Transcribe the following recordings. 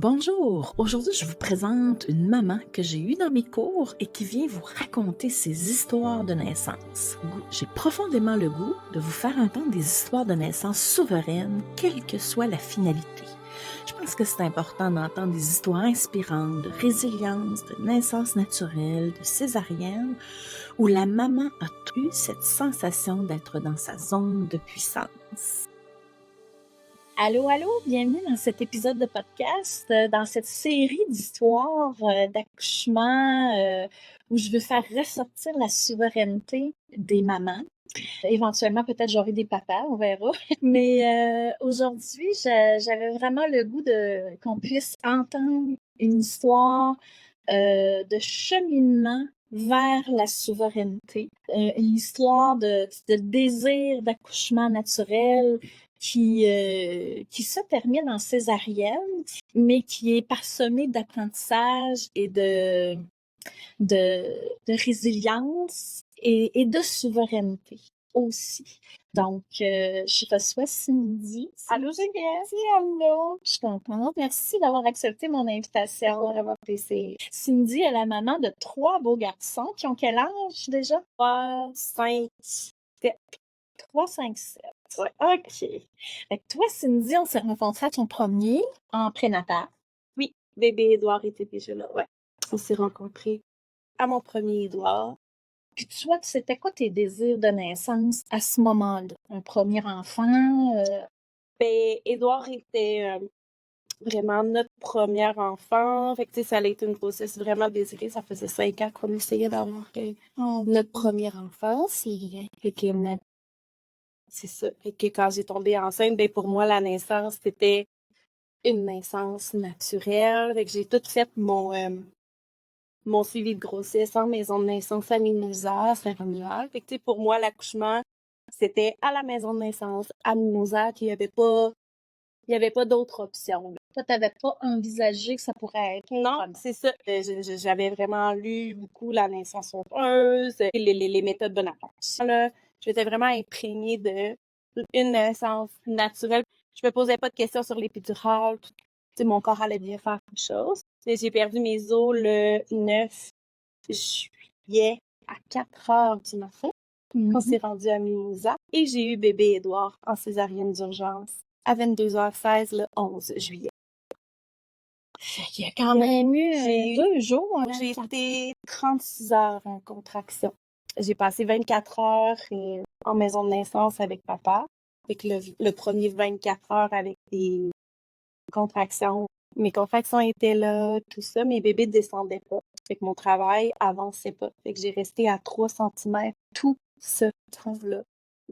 Bonjour, aujourd'hui je vous présente une maman que j'ai eue dans mes cours et qui vient vous raconter ses histoires de naissance. J'ai profondément le goût de vous faire entendre des histoires de naissance souveraines, quelle que soit la finalité. Je pense que c'est important d'entendre des histoires inspirantes de résilience, de naissance naturelle, de césarienne, où la maman a eu cette sensation d'être dans sa zone de puissance. Allô, allô, bienvenue dans cet épisode de podcast, dans cette série d'histoires d'accouchement où je veux faire ressortir la souveraineté des mamans. Éventuellement, peut-être j'aurai des papas, on verra. Mais aujourd'hui, j'avais vraiment le goût qu'on puisse entendre une histoire de cheminement vers la souveraineté, une histoire de désir d'accouchement naturel qui se termine en césarienne, mais qui est parsemé d'apprentissage et de, de résilience et de souveraineté aussi. Donc, je reçois Cindy. Allô, Juliette. Allô. Je suis contente. Merci d'avoir accepté mon invitation. Vraiment plaisir. Cindy est la maman de 3 beaux garçons qui ont quel âge déjà? 3, 5, 7. 3, 5, 7. Ouais. OK. Fait que toi, Cindy, on s'est rencontrés à ton premier en prénatal. Oui, bébé Édouard était déjà là. Ouais. On s'est rencontrés à mon premier Édouard. Puis toi, c'était quoi tes désirs de naissance à ce moment-là? Un premier enfant? Édouard était vraiment notre premier enfant. Fait que, tu sais, ça a été une grossesse vraiment désirée. Ça faisait 5 ans qu'on essayait d'avoir notre premier enfant. Fait que, c'est ça. Fait que quand j'ai tombé enceinte, pour moi, la naissance, c'était une naissance naturelle. Fait que j'ai tout fait mon suivi de grossesse en maison de naissance à Mimousa, Saint-Romuald. Fait que, tu sais, pour moi, l'accouchement, c'était à la maison de naissance à Mimousa, qu'il y avait pas d'autres options, là. Toi, t'avais pas envisagé que ça pourrait être Non, comme c'est ça. J'avais vraiment lu beaucoup la naissance honteuse, les méthodes Bonaparte. Là, j'étais vraiment imprégnée d'une naissance naturelle. Je me posais pas de questions sur l'épidurale. Tu sais, mon corps allait bien faire quelque chose. Tu sais, j'ai perdu mes os le 9 juillet à 4 heures du matin. On s'est rendu à Mimousa. Et j'ai eu bébé Édouard en césarienne d'urgence à 22h16 le 11 juillet. Il y a quand même eu J'ai eu 2 jours. J'ai été 36 heures en contraction. J'ai passé 24 heures en maison de naissance avec papa. Fait que le premier 24 heures avec des contractions. Mes contractions étaient là, tout ça. Mes bébés descendaient pas. Fait que mon travail avançait pas. Fait que j'ai resté à 3 centimètres tout ce temps-là.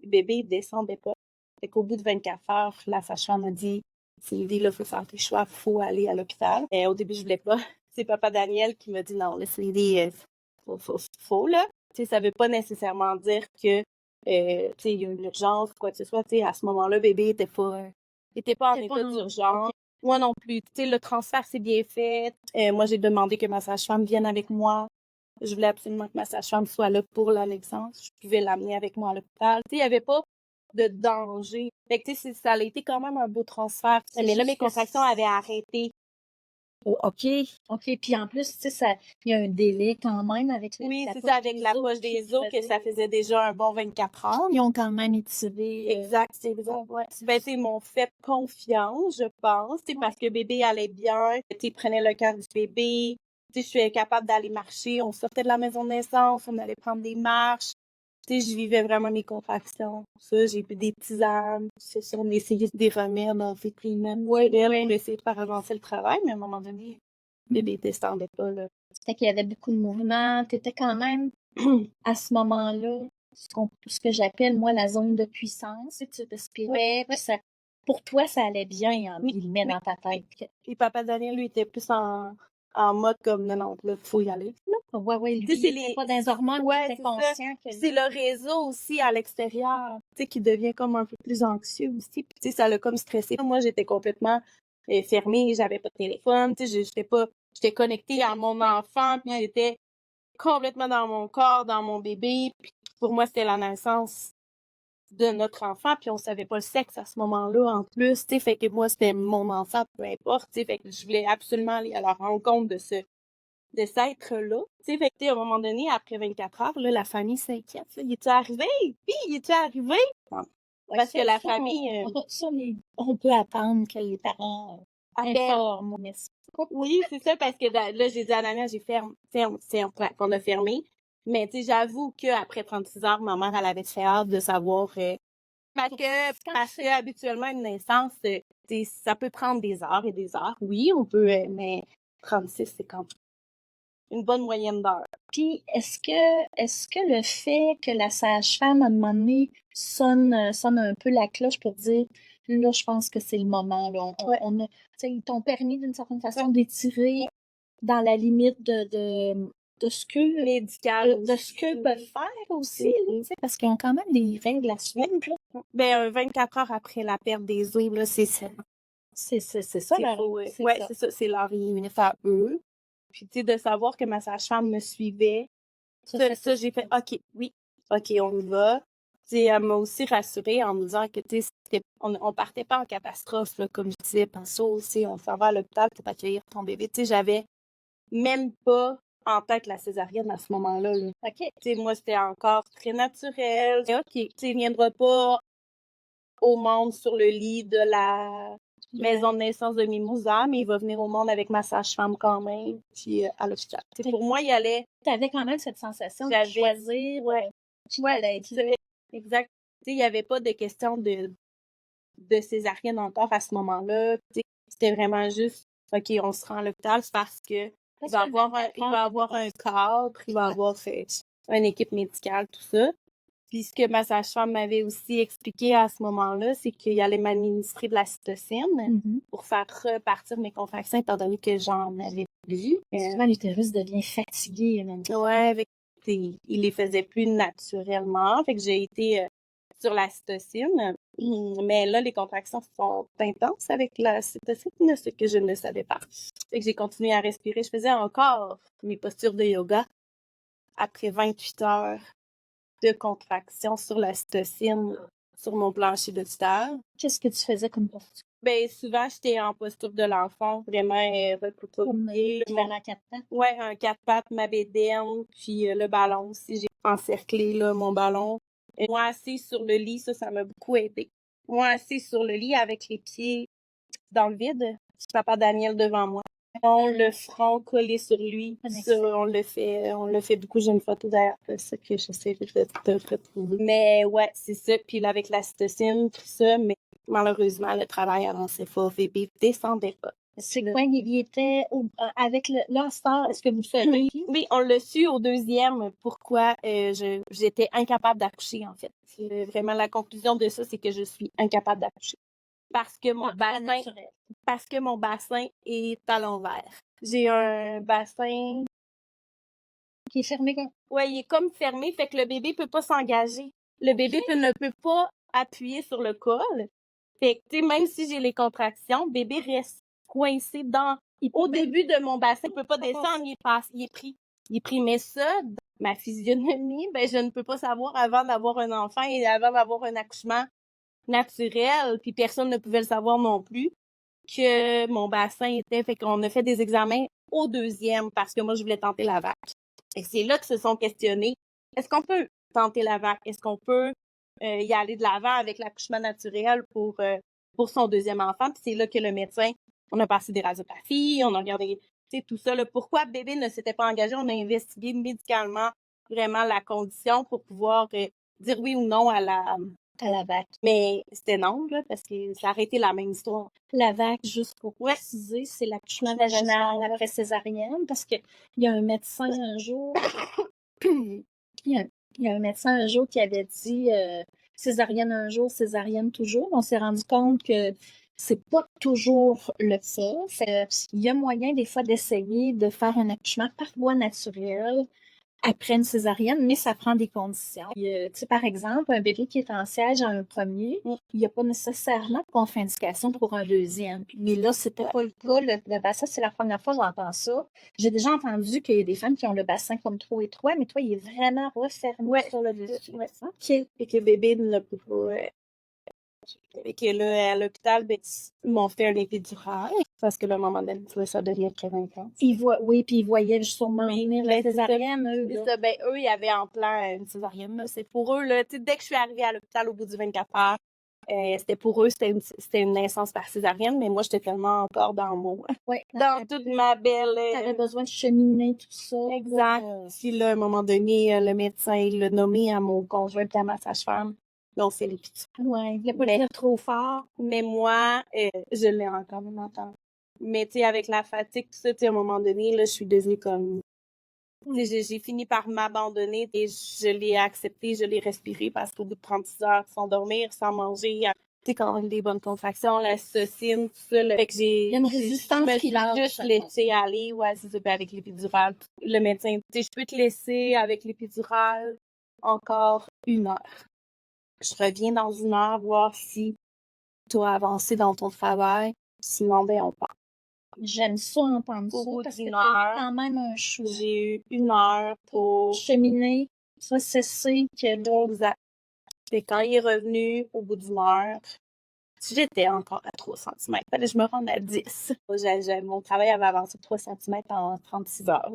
Les bébés descendaient pas. Fait qu'au bout de 24 heures, la sage-femme m'a dit, Sylvie, là, faut faire tes choix, faut aller à l'hôpital. Et au début, je voulais pas. C'est papa Daniel qui m'a dit, non, là, Sylvie, faut, là. Tu sais, ça veut pas nécessairement dire que, tu sais, il y a une urgence, quoi que ce soit. Tu sais, à ce moment-là, bébé était pas en état d'urgence. Moi non plus. Tu sais, le transfert s'est bien fait. Moi, j'ai demandé que ma sage-femme vienne avec moi. Je voulais absolument que ma sage-femme soit là pour la naissance. Je pouvais l'amener avec moi à l'hôpital. Tu sais, il y avait pas de danger. Fait que, tu sais, ça a été quand même un beau transfert. Mais là, mes contractions avaient arrêté. Oh, OK. OK. Puis en plus, tu sais, il y a un délai quand même avec Oui, c'est ça, avec la poche des os, que ça faisait déjà un bon 24 heures. Ils ont quand même étiré. Exact, c'est exact, ouais. Ils m'ont fait confiance, je pense, tu sais, parce que bébé allait bien, tu sais, prenait le cœur du bébé, tu sais, je suis capable d'aller marcher, on sortait de la maison de naissance, on allait prendre des marches, tu sais, je vivais vraiment mes contractions. Ça, j'ai bu des tisanes, c'est ça, on essayait des remèdes, on fait pris même, ouais, on essayait de faire avancer le travail, mais à un moment donné, bébé descendait pas, là. Fait qu'il y avait beaucoup de mouvements. T'étais quand même, à ce moment-là, ce que j'appelle, moi, la zone de puissance. Tu respirais, puis pour toi, ça allait bien, en guillemets, dans ta tête. Et papa Daniel, lui, était plus en mode comme, non, là, faut y aller. Ouais, lui, Tu sais, il était pas dans les hormones, ouais, il était conscient que... c'est le réseau aussi à l'extérieur, tu sais, qui devient comme un peu plus anxieux aussi. Puis, tu sais, ça l'a comme stressé. Moi, j'étais complètement fermée, j'avais pas de téléphone, tu sais, j'étais connectée à mon enfant, puis j'étais complètement dans mon corps, dans mon bébé. Puis pour moi, c'était la naissance de notre enfant, puis on savait pas le sexe à ce moment-là en plus, tu sais, fait que moi, c'était mon enfant, peu importe, tu sais, fait que je voulais absolument aller à la rencontre de cet être-là. Tu sais, fait que, tu sais, à un moment donné, après 24 heures, là, la famille s'inquiète. Là, il est-tu arrivé? Puis, il est-tu arrivé? Parce que la famille... on peut attendre que les parents informent. Oui, c'est ça, parce que là, j'ai dit à Daniel, j'ai ferme, qu'on a fermé. Mais, tu sais, j'avoue qu'après 36 heures, ma mère, elle avait très hâte de savoir... parce que habituellement, une naissance, ça peut prendre des heures et des heures. Oui, on peut, mais 36, c'est quand même une bonne moyenne d'heures. Puis, est-ce que le fait que la sage-femme, à un moment donné, sonne un peu la cloche pour dire, là, je pense que c'est le moment, là, on a, tu sais, ils t'ont permis d'une certaine façon d'étirer dans la limite de ce que médical, de ce que peuvent faire aussi, tu sais, parce qu'ils ont quand même des règles à suivre, là. Ben, 24 heures après la perte des os, là, c'est ça. C'est ça, c'est ça, c'est leur limite à eux. Puis, tu sais, de savoir que ma sage-femme me suivait, ça, j'ai fait, OK, oui, OK, on y va. Tu sais, elle m'a aussi rassurée en me disant que, tu sais, on partait pas en catastrophe, là, comme je disais, Pinceau, on s'en va à l'hôpital pour accueillir ton bébé. Tu sais, j'avais même pas en tête la césarienne à ce moment-là. Là. OK. Tu sais, moi, c'était encore très naturel. OK, tu sais, il viendra pas au monde sur le lit de la maison de naissance de Mimosa, mais il va venir au monde avec ma sage-femme quand même, puis à l'hôpital. Pour moi, il allait... T'avais quand même cette sensation de choisir où elle être. Exact. Il n'y avait pas de question de césarienne encore à ce moment-là. C'était vraiment juste, OK, on se rend à l'hôpital, c'est parce que il va avoir un cadre, il va avoir une équipe médicale, tout ça. Puis ce que ma sage-femme m'avait aussi expliqué à ce moment-là, c'est qu'il allait m'administrer de la cytocine pour faire repartir mes contractions, étant donné que j'en avais plus. Souvent, l'utérus devient fatigué. Ouais, il les faisait plus naturellement. Fait que j'ai été sur la cytocine. Mais là, les contractions sont intenses avec la cytocine, ce que je ne savais pas. Fait que j'ai continué à respirer. Je faisais encore mes postures de yoga après 28 heures de contraction sur la cytocine, sur mon plancher de terre. Qu'est-ce que tu faisais comme posture? Ben, souvent, j'étais en posture de l'enfant, vraiment recouturée. Un 4 pattes? Ouais, un 4 pattes, ma bédaine, puis le ballon aussi. J'ai encerclé là, mon ballon. Et moi, assise sur le lit, ça m'a beaucoup aidé. Moi, assise sur le lit avec les pieds dans le vide, papa Daniel devant moi. Le front collé sur lui. Ça, on le fait beaucoup. J'ai une photo derrière ça que j'essaie de te retrouver. Mais ouais, c'est ça. Puis là, avec la cytocine, tout ça, mais malheureusement, le travail avançait pas. Bébé descendait pas. C'est quoi, il était avec l'Astor, est-ce que vous le savez? Oui, on l'a su au deuxième. Pourquoi j'étais incapable d'accoucher, en fait. Vraiment, la conclusion de ça, c'est que je suis incapable d'accoucher. Parce que mon bassin est à l'envers. J'ai un bassin qui est fermé. Ouais, il est comme fermé, fait que le bébé peut pas s'engager. Le bébé ne peut pas appuyer sur le col. Fait que, tu sais, même si j'ai les contractions, le bébé reste coincé au début de mon bassin. Il peut pas descendre, il est pris. Il est pris. Mais ça, ma physionomie, ben, je ne peux pas savoir avant d'avoir un enfant et avant d'avoir un accouchement naturel, puis personne ne pouvait le savoir non plus, que mon bassin était... Fait qu'on a fait des examens au deuxième parce que moi, je voulais tenter la vague. Et c'est là qu'ils se sont questionnés. Est-ce qu'on peut tenter la vague? Est-ce qu'on peut y aller de l'avant avec l'accouchement naturel pour son deuxième enfant? Puis c'est là que le médecin, on a passé des radiographies, on a regardé tout ça. Là, pourquoi bébé ne s'était pas engagé? On a investigué médicalement vraiment la condition pour pouvoir dire oui ou non à la vague. Mais c'était non, là, parce que ça aurait été la même histoire. La vague, juste pour préciser, c'est l'accouchement vaginal après césarienne, parce que il y a un médecin un jour, il y a un médecin un jour qui avait dit césarienne un jour, césarienne toujours. On s'est rendu compte que c'est pas toujours le cas. Il y a moyen des fois d'essayer de faire un accouchement par voie naturelle après une césarienne, mais ça prend des conditions. Tu sais, par exemple, un bébé qui est en siège à un premier, il n'y a pas nécessairement de contre-indication pour un deuxième. Mais là, c'était pas le cas. Le bassin, c'est la première fois que j'entends ça. J'ai déjà entendu qu'il y a des femmes qui ont le bassin comme trop étroit, mais toi, il est vraiment refermé sur le dessus. OK. Et que bébé ne peut pas. Et que là, à l'hôpital, ben, ils m'ont fait un épidural. Parce que là, à un moment donné, ça devient très intense. Oui, puis ils voyaient sûrement venir la césarienne, eux. C'est ça, ben, eux, ils avaient en plan une césarienne. Là. C'est pour eux, là, dès que je suis arrivée à l'hôpital au bout du 24 heures, c'était pour eux, c'était une naissance par césarienne, mais moi, j'étais tellement encore dans toute ma belle... T'avais besoin de cheminer, tout ça. Exact. Puis là, à un moment donné, le médecin, il l'a nommé à mon conjoint et à ma sage-femme. Là, on fait l'épidural. Ouais, il voulait pas le dire trop fort. Mais moi, je l'ai encore même entendu. Mais tu sais, avec la fatigue, tout ça, tu sais, à un moment donné, là, je suis devenue comme... J'ai fini par m'abandonner et je l'ai accepté, je l'ai respiré parce qu'au bout de 36 heures, sans dormir, sans manger, tu sais, quand on a des bonnes contractions, la cystocine, tout ça, là, fait que Il y a une résistance qui lâche. juste laissé aller, ouais, c'est ça, puis avec l'épidurale. Le médecin, tu sais, je peux te laisser avec l'épidurale encore 1 heure. Je reviens dans 1 heure voir si tu as avancé dans ton travail. Sinon, ben, on part. J'aime ça entendre ça parce que c'est quand même un choix. J'ai eu 1 heure pour cheminer, processer que d'autres. Et quand il est revenu au bout d'1 heure, j'étais encore à 3 cm. Fallait que je me rende à 10. Mon travail avait avancé de 3 cm en 36 heures.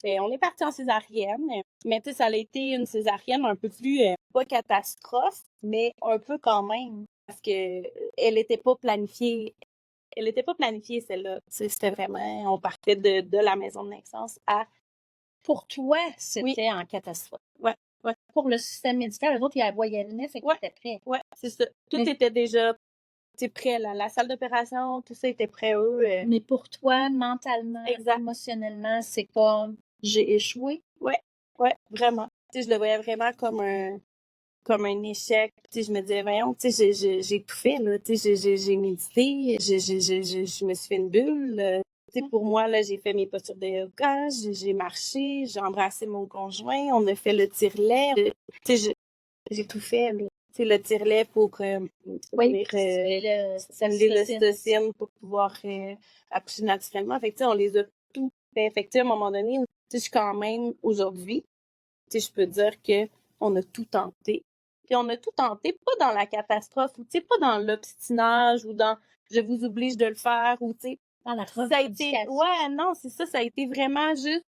Et on est parti en césarienne, mais tu sais, ça a été une césarienne un peu plus, pas catastrophe, mais un peu quand même, parce que elle était pas planifiée. Elle était pas planifiée, celle-là. C'était vraiment, on partait de la maison de naissance à... Pour toi, c'était en catastrophe. Ouais. Pour le système médical, les autres, ils voyaient le nez, fait qu'ils étaient prêts. Ouais, c'est ça. Tout était déjà prêt, là. La salle d'opération, tout ça était prêt, eux. Mais pour toi, mentalement, émotionnellement, c'est comme j'ai échoué. Ouais, vraiment. Tu sais, je le voyais vraiment comme un échec. Tu sais, je me disais, voyons, tu sais, j'ai tout fait, là. Tu sais, j'ai médité, je me suis fait une bulle. Tu sais, pour moi, là, j'ai fait mes postures de yoga, j'ai marché, j'ai embrassé mon conjoint, on a fait le tire-lait. Tu sais, j'ai tout fait, là. Tu sais, le tire-lait pour l'ocytocine pour pouvoir accoucher naturellement. Fait que, tu sais, on les a tout fait. Fait que, tu sais, à un moment donné, tu sais, je suis quand même, aujourd'hui, tu sais, je peux dire que on a tout tenté. Puis on a tout tenté, pas dans la catastrophe, ou tu sais, pas dans l'obstinage, ou dans je vous oblige de le faire, ou tu sais, dans la ça a été, ouais, non, c'est ça, ça a été vraiment juste,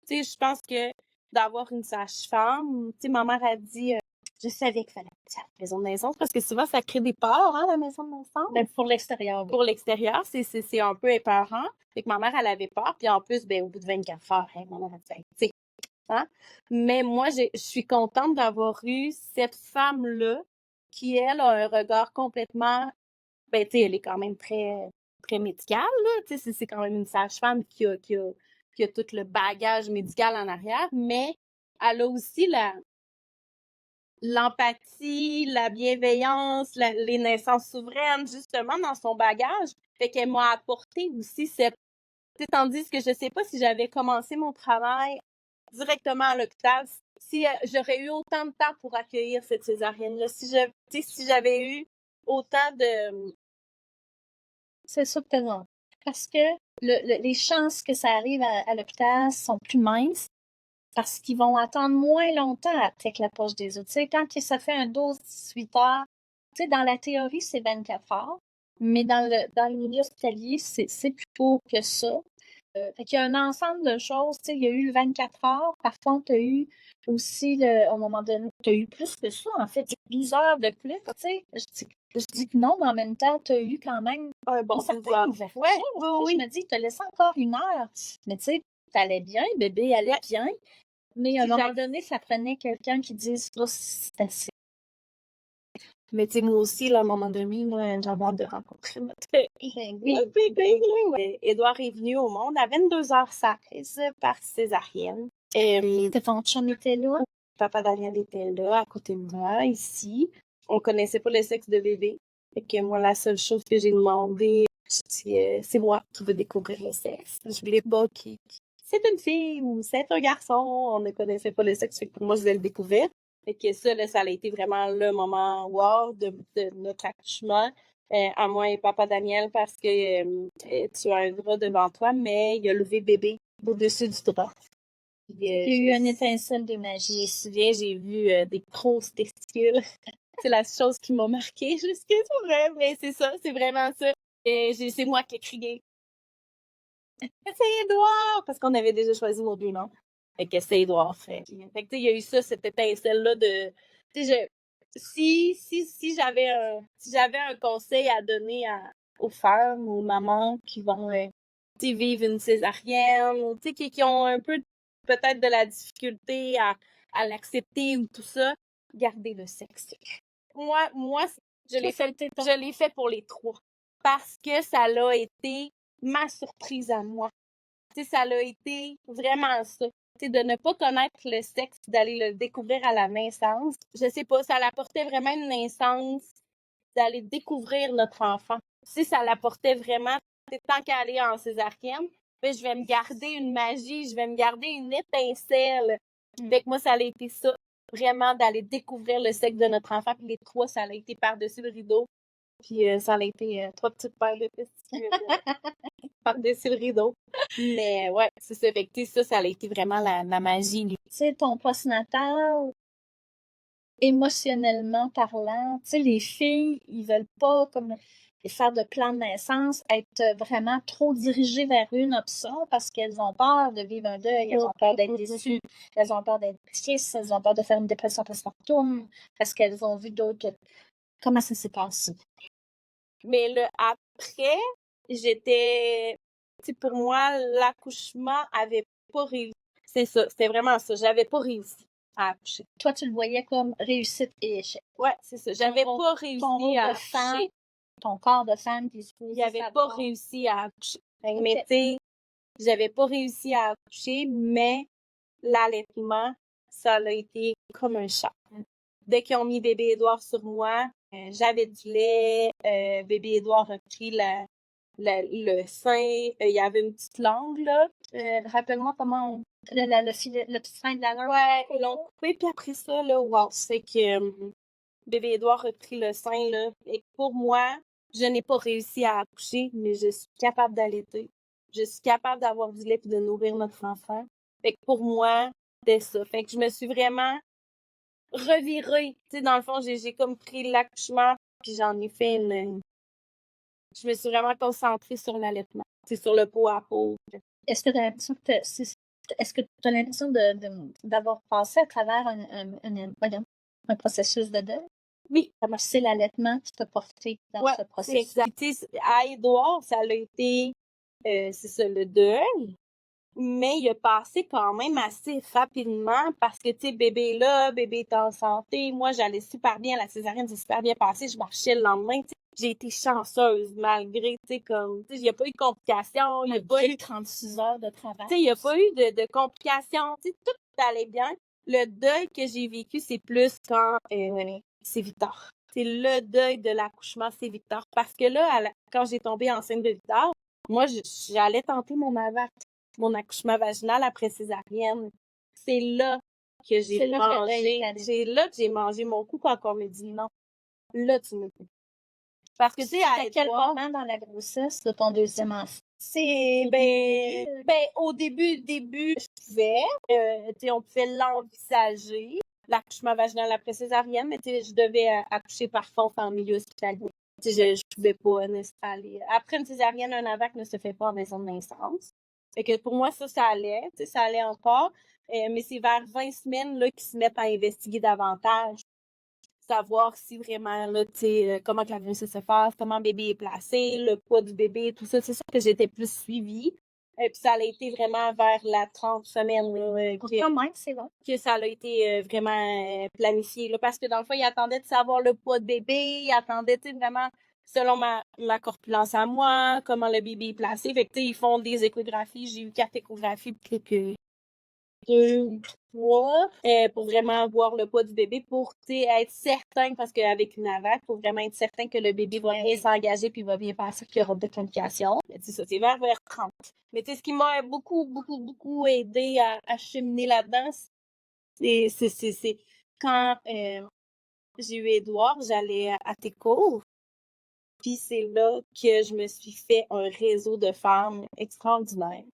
tu sais, je pense que d'avoir une sage-femme, tu sais, ma mère a dit, je savais qu'il fallait être à la maison de naissance, parce que souvent, ça crée des peurs, hein, la maison de naissance. Ben, pour l'extérieur, oui. Pour l'extérieur, c'est un peu épeurant. Fait que ma mère, elle avait peur, puis en plus, ben, au bout de 24 heures, ma mère a dit, tu sais, hein? Mais moi, je suis contente d'avoir eu cette femme-là qui, elle, a un regard complètement... Ben, tu sais, elle est quand même très, très médicale, là. Tu sais, c'est quand même une sage-femme qui a tout le bagage médical en arrière, mais elle a aussi l'empathie, la bienveillance, les naissances souveraines, justement, dans son bagage. Fait qu'elle m'a apporté aussi cette... Tandis que je sais pas si j'avais commencé mon travail directement à l'hôpital, si j'aurais eu autant de temps pour accueillir cette césarienne-là, si j'avais eu autant de... C'est ça que t'as dit. Parce que les chances que ça arrive à l'hôpital sont plus minces parce qu'ils vont attendre moins longtemps avec la poche des autres. Tu sais, quand ça fait un 12-18 heures, tu sais, dans la théorie, c'est 24 heures, mais dans le milieu hospitalier, c'est plus court que ça. Fait qu'il y a un ensemble de choses, tu sais, il y a eu 24 heures, par contre, tu as eu aussi, au moment donné, tu as eu plus que ça, en fait, 12 heures de plus, tu sais. Je dis que non, mais en même temps, tu as eu quand même un bon certain ouverture. Oui. Je me dis, tu te laissé encore 1 heure. Mais tu sais, t'allais bien, bébé allait bien. Mais à un moment donné, ça prenait quelqu'un qui dise, là, c'est assez. Mais tu sais, moi aussi, là, à un moment donné, j'avais hâte de rencontrer notre bébé. Édouard est venu au monde à 22h16 par césarienne. Ton chum était là? Papa Daniel était là, à côté de moi, ici. On connaissait pas le sexe de bébé. Fait que moi, la seule chose que j'ai demandé, c'est moi qui veux découvrir le sexe. Je voulais pas qu'il c'est une fille ou c'est un garçon. On ne connaissait pas le sexe, fait que pour moi, je vais le découvrir. Fait que ça, là, ça a été vraiment le moment wow de notre accouchement. À moi et papa Daniel, parce que tu as un drap devant toi, mais il a levé bébé au-dessus du drap. Puis, Il y a eu une étincelle de magie. je me souviens, j'ai vu des grosses testicules. C'est la chose qui m'a marquée jusqu'à ce vrai, mais c'est ça, c'est vraiment ça. Et c'est moi qui ai crié. C'est Édouard! Parce qu'on avait déjà choisi nos deux noms. Fait que c'est Édouard. Fait que, il y a eu ça, cette étincelle-là de. Tu sais, si j'avais un conseil à donner aux femmes, aux mamans qui vont vivre une césarienne, ou qui ont un peu peut-être de la difficulté à l'accepter ou tout ça, gardez le sexe. Moi, je l'ai fait pour les trois. Parce que ça l'a été ma surprise à moi. Ça l'a été vraiment ça. De ne pas connaître le sexe, d'aller le découvrir à la naissance. Je sais pas, ça l'apportait vraiment une naissance, d'aller découvrir notre enfant. Ça l'apportait vraiment, tant qu'à aller en césarienne, mais je vais me garder une magie, je vais me garder une étincelle. Fait que moi, ça a été ça, vraiment d'aller découvrir le sexe de notre enfant. Puis les trois, ça a été par-dessus le rideau. Puis ça a été trois petites paires de testicules par-dessus le rideau. Mais ouais, c'est ça. Fait que ça a été vraiment la magie. Tu sais, ton postnatal, émotionnellement parlant, tu sais, les filles, ils veulent pas comme faire de plan de naissance, être vraiment trop dirigées vers une option parce qu'elles ont peur de vivre un deuil, elles ont peur d'être déçues, elles ont peur d'être tristes, elles ont peur de faire une dépression postpartum parce qu'elles ont vu d'autres. Comment ça s'est passé? Mais le après, j'étais. Pour moi, l'accouchement avait pas réussi. C'est ça, c'était vraiment ça. J'avais pas réussi à accoucher. Toi, tu le voyais comme réussite et échec. Ouais, c'est ça. J'avais pas réussi à accoucher. Ton corps de femme qui se pose. J'avais pas réussi à accoucher. Mais tu sais, j'avais pas réussi à accoucher, mais l'allaitement, ça a été comme un choc. Dès qu'ils ont mis bébé Édouard sur moi, j'avais du lait, bébé Édouard a pris le sein, il y avait une petite langue, là. Rappelle-moi comment le petit sein de la langue. Ouais, ils l'ont coupé, puis après ça, là, wow, c'est que bébé Édouard a pris le sein, là. Et pour moi, je n'ai pas réussi à accoucher, mais je suis capable d'allaiter. Je suis capable d'avoir du lait et de nourrir notre enfant. Fait que pour moi, c'était ça. Fait que je me suis vraiment revirée. Tu sais, dans le fond, j'ai comme pris l'accouchement, puis j'en ai fait Je me suis vraiment concentrée sur l'allaitement. C'est sur le pot à pot. Est-ce que tu as l'impression d'avoir passé à travers un processus de deuil? Oui. Comment c'est l'allaitement qui t'a porté dans ce processus? Exact. À Édouard, ça a été, c'est ça, le deuil. Mais il a passé quand même assez rapidement parce que, tu sais, bébé est là, bébé est en santé. Moi, j'allais super bien. La césarienne s'est super bien passée. Je marchais le lendemain. J'ai été chanceuse malgré, tu sais, comme, tu sais, il n'y a pas eu de complications. Il n'y a pas eu 36 heures de travail. Tu sais, il n'y a pas eu de complications. Tu sais, tout allait bien. Le deuil que j'ai vécu, c'est plus quand c'est Victor. C'est le deuil de l'accouchement, c'est Victor. Parce que là, quand j'ai tombé enceinte de Victor, moi, j'allais tenter mon accouchement vaginal après césarienne. C'est là que j'ai mangé. C'est là que j'ai mangé mon coup quand on me dit non. Là, tu me peux. Parce que, tu sais, à quel moment dans la grossesse de ton deuxième enfant? C'est, au début, je pouvais, tu sais, on pouvait l'envisager, l'accouchement vaginal après césarienne, mais tu sais, je devais accoucher par fond en milieu hospitalier. Tu sais, je pouvais pas aller. Après une césarienne, un AVAC ne se fait pas en maison de naissance. Fait que pour moi, ça allait, tu sais, ça allait encore. Mais c'est vers 20 semaines, là, qu'ils se mettent à investiguer davantage. Savoir si vraiment, là, tu sais, comment que la grossesse se passe, comment le bébé est placé, le poids du bébé, tout ça. C'est ça que j'étais plus suivie. Puis ça a été vraiment vers la 30 semaines, là, c'est bon. que ça a été vraiment planifié, là, parce que dans le fond, ils attendaient de savoir le poids de bébé, ils attendaient, tu sais, vraiment, selon ma corpulence à moi, comment le bébé est placé. Fait que, tu sais, ils font des échographies. J'ai eu 4 échographies, puis que 2 ou 3 pour vraiment voir le poids du bébé pour être certain, parce qu'avec une AVAC, il faut vraiment être certain que le bébé va bien s'engager puis va bien passer, qu'il y aura de complications. C'est ça, c'est vers 30. Mais ce qui m'a beaucoup aidé à cheminer là-dedans, c'est quand j'ai eu Édouard, j'allais à tes cours. Puis c'est là que je me suis fait un réseau de femmes extraordinaires.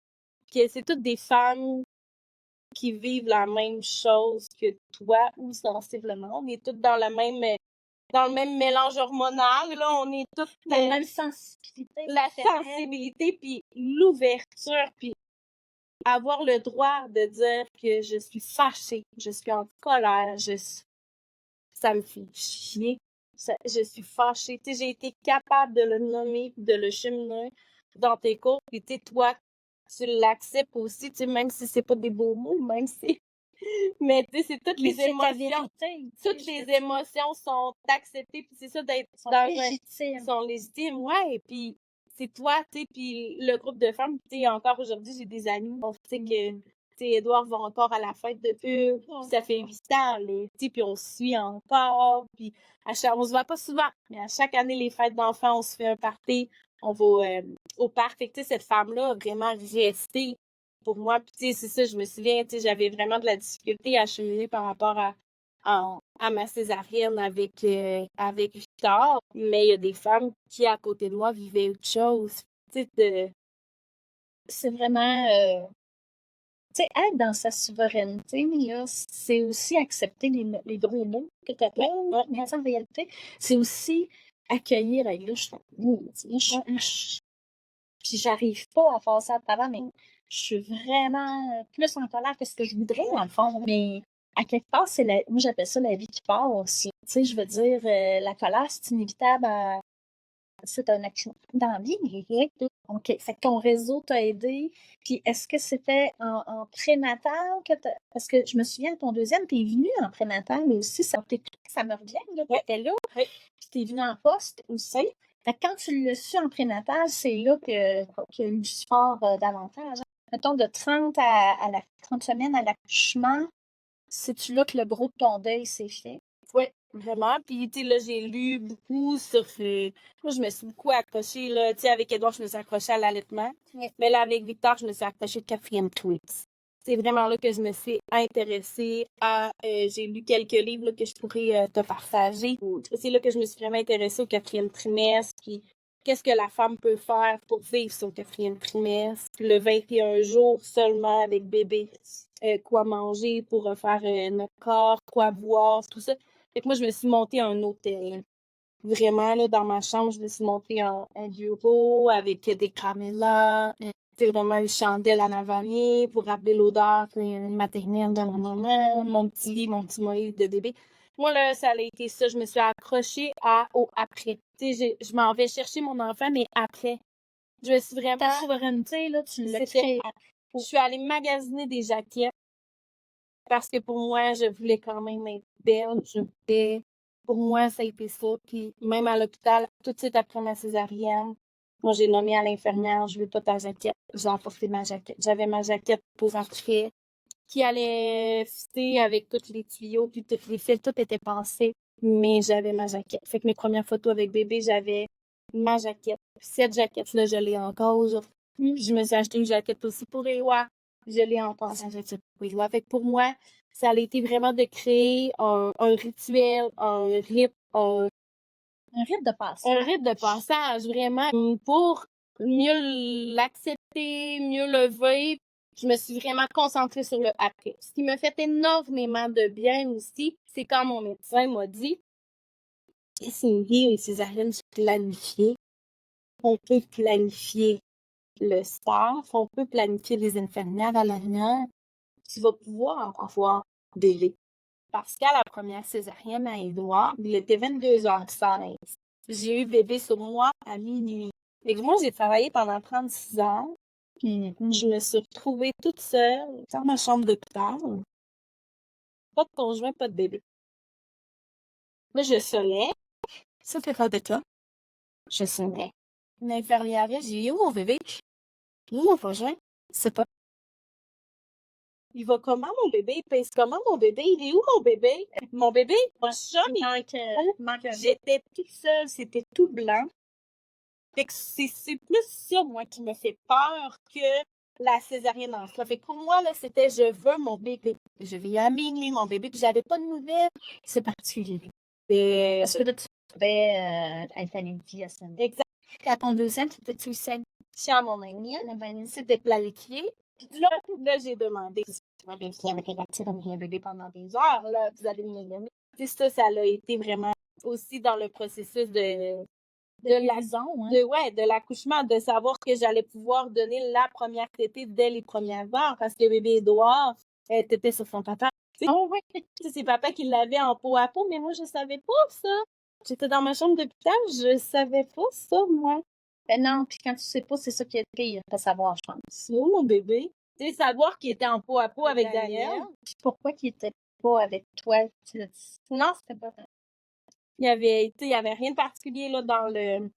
Que c'est toutes des femmes qui vivent la même chose que toi ou sensiblement. On est toutes dans le même mélange hormonal. Là, on est toutes La même sensibilité. la sensibilité, puis l'ouverture, puis avoir le droit de dire que je suis fâchée, je suis en colère, ça me fait chier. Je suis fâchée. Tu sais, j'ai été capable de le nommer, de le cheminer dans tes cours. Puis, tu sais, toi, tu l'acceptes aussi, tu sais, même si c'est pas des beaux mots, même si... Mais, tu sais, c'est toutes les émotions. Toutes les émotions sont acceptées. Puis, c'est ça d'être légitimes. Sont légitimes, ouais. Puis, c'est toi, tu sais, puis le groupe de femmes, tu sais, encore aujourd'hui, j'ai des amis, on sait que Édouard va encore à la fête de pub, ça fait 8 ans, puis on se suit encore, puis on se voit pas souvent, mais à chaque année, les fêtes d'enfants, on se fait un party, on va au parc. Fait que, cette femme-là a vraiment resté pour moi. Puis, c'est ça, je me souviens, j'avais vraiment de la difficulté à cheminer par rapport à ma césarienne avec Victor, mais il y a des femmes qui, à côté de moi, vivaient autre chose. C'est vraiment... tu sais, être dans sa souveraineté, là, c'est aussi accepter les gros mots que tu appelles. Mais en réalité, c'est aussi accueillir. Là, puis j'arrive pas à faire ça à travers, mais je suis vraiment plus en colère que ce que je voudrais, dans le fond. Mais à quelque part, moi, j'appelle ça la vie qui part aussi. Tu sais, je veux dire, la colère, c'est inévitable c'est un accident dans la vie, mais OK. Fait que ton réseau t'a aidé. Puis est-ce que c'était en prénatal parce que je me souviens, ton deuxième, t'es venu en prénatal, mais aussi, ça me revient, là, t'étais là. Oui. Puis t'es venu en poste aussi. Fait que quand tu l'as su en prénatal, c'est là qu'il y a eu du sport davantage. Mettons, de 30 à la 30 semaines à l'accouchement, c'est-tu là que le gros de ton deuil s'est fait? Oui, vraiment. Puis, tu sais, là, j'ai lu beaucoup sur... Moi, je me suis beaucoup accrochée, là. Tu sais, avec Édouard, je me suis accrochée à l'allaitement. Oui. Mais là, avec Victor, je me suis accrochée au 4e tweet. C'est vraiment là que je me suis intéressée à... j'ai lu quelques livres là, que je pourrais te partager. C'est là que je me suis vraiment intéressée au 4e trimestre. Puis, qu'est-ce que la femme peut faire pour vivre son 4e trimestre? Le 21 jours seulement avec bébé. Quoi manger pour refaire notre corps, quoi boire, tout ça. Fait que moi, je me suis montée un hôtel. Vraiment, là, dans ma chambre, je me suis montée un bureau avec des caméras, vraiment une chandelle en avalier pour rappeler l'odeur maternelle de ma maman, mon petit Moïse de bébé. Moi, là, ça a été ça. Je me suis accrochée au après. Tu sais, je m'en vais chercher mon enfant, mais après. Je me suis vraiment... Ta souveraineté, là, tu l'as créée. Je suis allée magasiner des jaquettes parce que pour moi, je voulais quand même être belle. Pour moi, ça a été ça. Puis même à l'hôpital, tout de suite après ma césarienne, moi, j'ai nommé à l'infirmière, je veux pas ta jaquette. J'ai apporté ma jaquette. J'avais ma jaquette pour entrer qui allait fitter avec tous les tuyaux, puis tous les fils, tout était passé. Mais j'avais ma jaquette. Fait que mes premières photos avec bébé, j'avais ma jaquette. Cette jaquette-là, je l'ai encore aujourd'hui. Je me suis acheté une jaquette aussi pour Ewa. Je l'ai encore, cette jaquette pour Ewa. Fait que pour moi, ça a été vraiment de créer un rituel, un rite, un rite de passage. Un rite de passage, vraiment, pour mieux l'accepter, mieux le vivre. Je me suis vraiment concentrée sur le après. Ce qui m'a fait énormément de bien aussi, c'est quand mon médecin m'a dit Cindy, une césarienne, c'est planifié. On peut planifier le staff, on peut planifier les infirmières à l'arrière. Tu vas pouvoir avoir bébé. Parce qu'à la première césarienne à Édouard, il était 22h16. J'ai eu bébé sur moi à minuit. Et moi, j'ai travaillé pendant 36 ans. Puis je me suis retrouvée toute seule dans ma chambre d'hôpital. Pas de conjoint, pas de bébé. Là, je sonnais. Ça fait pas de cas. Je sonnais. Une infirmière, j'ai dit, où mon bébé? Où mon conjoint? C'est pas. il va comment mon bébé? Il pèse comment mon bébé? Il est où mon bébé? Mon bébé, mon chum, Il manque un bout. j'étais toute seule, c'était tout blanc. Fait que c'est plus ça, moi, qui me fait peur que la césarienne en soi. Fait que pour moi, là, c'était je veux mon bébé. Je vais à minuit, mon bébé, puis j'avais pas de nouvelles. C'est particulier. Et Parce que là, tu devais être planifié à ce moment. exact. À ton deuxième, c'était-tu aussi à mon ami? C'était planifié. Puis là, j'ai demandé. Tu m'as bien dit avec un bébé pendant des heures, là, vous allez me donner. Puis ça a été vraiment aussi dans le processus de l'accouchement, de savoir que j'allais pouvoir donner la première tétée dès les premières heures parce que bébé Édouard était sur son papa. Oh oui! C'est papa qui l'avait en peau à peau, mais moi, je savais pas ça. J'étais dans ma chambre d'hôpital, je savais pas ça, moi. Ben non, puis quand tu sais pas, c'est ça qui est le pire, pas savoir, je pense. C'est où mon bébé? Tu sais, savoir qu'il était en peau à peau avec Daniel. Puis pourquoi qu'il était pas avec toi? Non, c'était pas ça. Il y avait rien de particulier là, dans le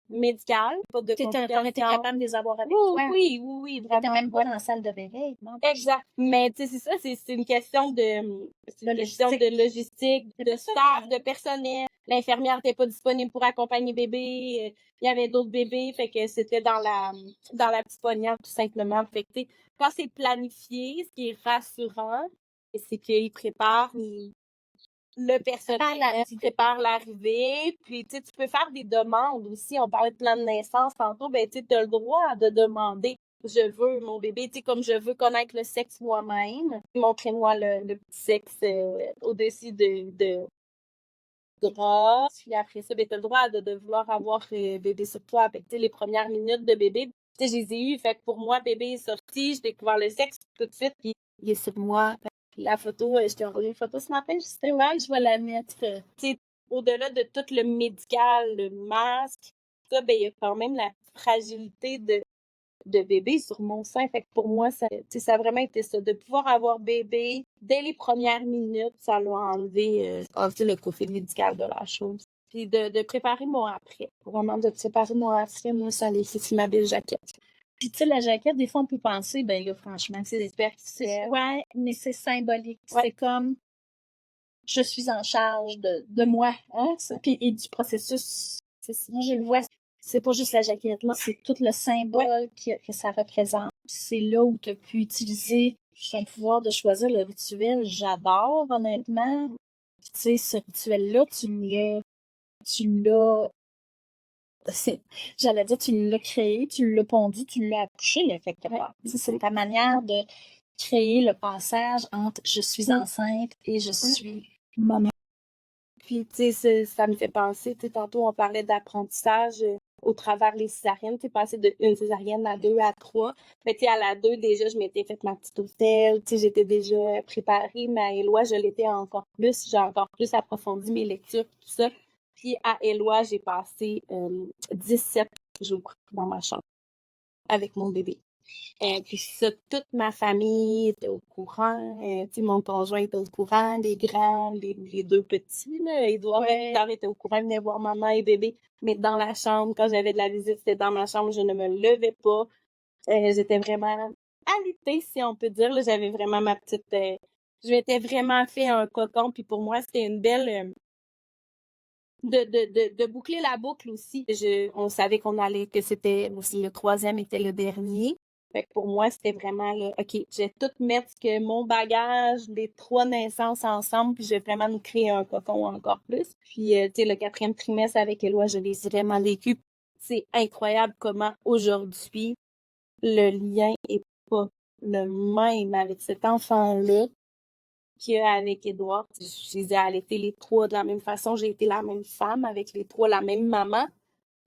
médical. Pas de Tu étais complications. capable de les avoir avec toi. Oui, Tu vraiment. étais même pas dans la salle de bébé. Non? Exact. Mais tu sais, c'est ça, c'est une question de logistique, de staff, de personnel. L'infirmière n'était pas disponible pour accompagner bébé. Il y avait d'autres bébés, fait que c'était dans la petite poignard, tout simplement. Fait que, tu sais, quand c'est planifié, ce qui est rassurant, c'est qu'ils préparent le personnel, qui prépare l'arrivée. Puis, tu sais, tu peux faire des demandes aussi. On parlait de plan de naissance tantôt. Ben, tu as le droit de demander. Je veux mon bébé, tu sais, comme je veux connaître le sexe moi-même. Montrez-moi le petit sexe au-dessus de bras. Puis après ça, ben, tu as le droit de vouloir avoir bébé sur toi. Avec, tu sais, les premières minutes de bébé, tu sais, je les ai eues. Fait que pour moi, bébé est sorti. J'ai découvert le sexe tout de suite. Puis il est sur moi. La photo, je t'ai envoyé une photo ce matin, justement, je vais la mettre. Tu sais, au-delà de tout le médical, le masque, ça, ben, il y a quand même la fragilité de bébé sur mon sein. Fait que pour moi, ça a vraiment été ça. De pouvoir avoir bébé dès les premières minutes, ça l'a enlevé le côté médical de la chose. Puis de préparer mon après. Vraiment, de préparer mon après, moi, ça allait c'est ma belle jaquette. Puis, tu sais, la jaquette, des fois, on peut penser, ben là, franchement, c'est superficiel. Ouais, mais c'est symbolique. Ouais. C'est comme, je suis en charge de moi, hein, puis, et du processus. Moi, je le vois, c'est pas juste la jaquette, là, c'est tout le symbole que ça représente. C'est là où tu as pu utiliser ton pouvoir de choisir le rituel. J'adore, honnêtement. Puis, tu sais, ce rituel-là, j'allais dire, tu l'as créé, tu l'as pondu, tu l'as accouché, là, fait que c'est ta manière de créer le passage entre je suis enceinte et je suis maman. Puis, tu sais, ça me fait penser, tu sais, tantôt, on parlait d'apprentissage au travers les césariennes, tu sais, passer de une césarienne à 2 à 3. Mais tu sais, à la 2, déjà, je m'étais fait ma petite hôtel, tu sais, j'étais déjà préparée, mais à Éloi, je l'étais encore plus, j'ai encore plus approfondi mes lectures, tout ça. Puis à Éloi, j'ai passé 17 jours dans ma chambre avec mon bébé. Puis ça, toute ma famille était au courant. Tu sais, mon conjoint était au courant, les grands, les deux petits, là. Édouard était au courant, il venait voir maman et bébé. Mais dans la chambre, quand j'avais de la visite, c'était dans ma chambre, je ne me levais pas. J'étais vraiment alitée, si on peut dire. Là, j'avais vraiment ma petite... je m'étais vraiment fait un cocon, puis pour moi, c'était une belle... de boucler la boucle aussi. On savait que c'était aussi le 3e était le dernier. Fait que pour moi, c'était vraiment là, OK, je vais tout mettre mon bagage, les 3 naissances ensemble, puis je vais vraiment nous créer un cocon encore plus. Puis, tu sais, le 4e trimestre avec Éloi, je l'ai vraiment vécu. C'est incroyable comment aujourd'hui, le lien est pas le même avec cet enfant-là qu'avec Édouard. Je les ai allaités les 3 de la même façon. J'ai été la même femme avec les 3, la même maman.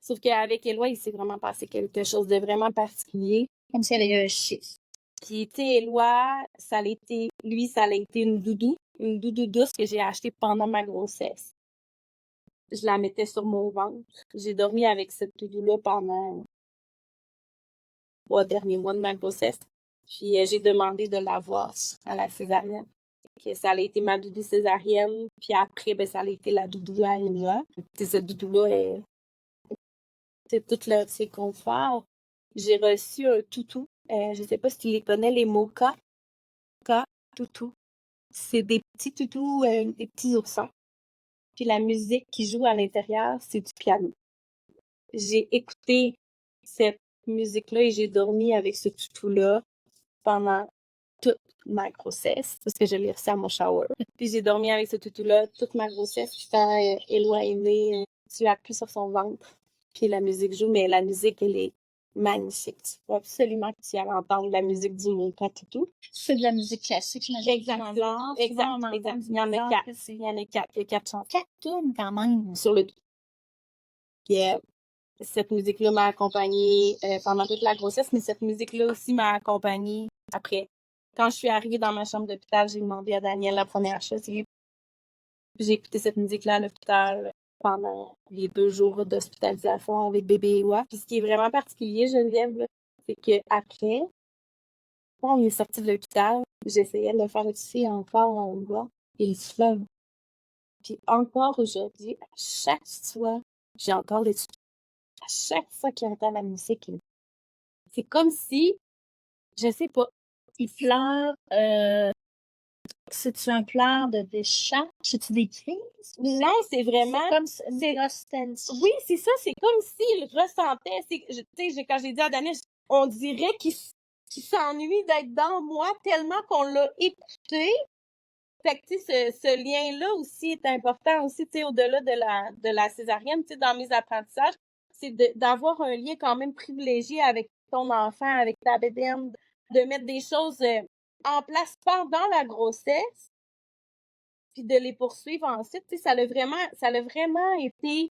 Sauf qu'avec Éloi, il s'est vraiment passé quelque chose de vraiment particulier. Comme si elle avait eu un chiffre. Puis, tu sais, Éloi, ça a été une doudou douce que j'ai achetée pendant ma grossesse. Je la mettais sur mon ventre. J'ai dormi avec cette doudou-là pendant 3 derniers mois de ma grossesse. Puis, j'ai demandé de l'avoir à la césarienne. Ça a été ma doudou césarienne. Puis après, ben, ça a été la doudou à Éloi. Cette doudou-là, c'est tout ses conforts. J'ai reçu un toutou. Je sais pas si tu les connais, les Moka. cas toutous. C'est des petits toutous, des petits oursins. Puis la musique qui joue à l'intérieur, c'est du piano. J'ai écouté cette musique-là et j'ai dormi avec ce toutou-là pendant toute ma grossesse, parce que je l'ai reçu à mon shower. Puis j'ai dormi avec ce toutou-là toute ma grossesse, puis quand Éloi est née, tu appuies sur son ventre, puis la musique joue, mais la musique, elle est magnifique. Tu faut absolument que tu ailles entendre la musique du Monka Toutou. C'est de la musique classique, j'imagine. Exactement. Exact. Il y en a 4. Il y en a 4. Il y a 4 chansons. 4 tunes quand même. Sur le tout. Puis, cette musique-là m'a accompagnée pendant toute la grossesse, mais cette musique-là aussi m'a accompagnée après. Quand je suis arrivée dans ma chambre d'hôpital, j'ai demandé à Daniel la première chose. J'ai écouté cette musique-là à l'hôpital pendant les 2 jours d'hospitalisation avec bébé Ewa. Puis ce qui est vraiment particulier, Geneviève, là, c'est qu'après, quand on est sorti de l'hôpital, j'essayais de le faire aussi encore en voix et il fleuve. Puis encore aujourd'hui, à chaque fois, j'ai encore les à chaque fois qu'il entend la musique, c'est comme si, je sais pas, Il pleure. C'est-tu un pleur de chat? C'est-tu des crises? non, c'est vraiment, C'est comme une nostalgie. oui, c'est ça, c'est comme s'il ressentait, tu sais, quand j'ai dit à Daniel, on dirait qu'il s'ennuie d'être dans moi tellement qu'on l'a écouté. Fait que, tu sais, ce lien-là aussi est important aussi, tu sais, au-delà de la césarienne, tu sais, dans mes apprentissages, c'est d'avoir un lien quand même privilégié avec ton enfant, avec ta bédaine, de mettre des choses en place pendant la grossesse, puis de les poursuivre ensuite, tu sais, ça l'a vraiment été,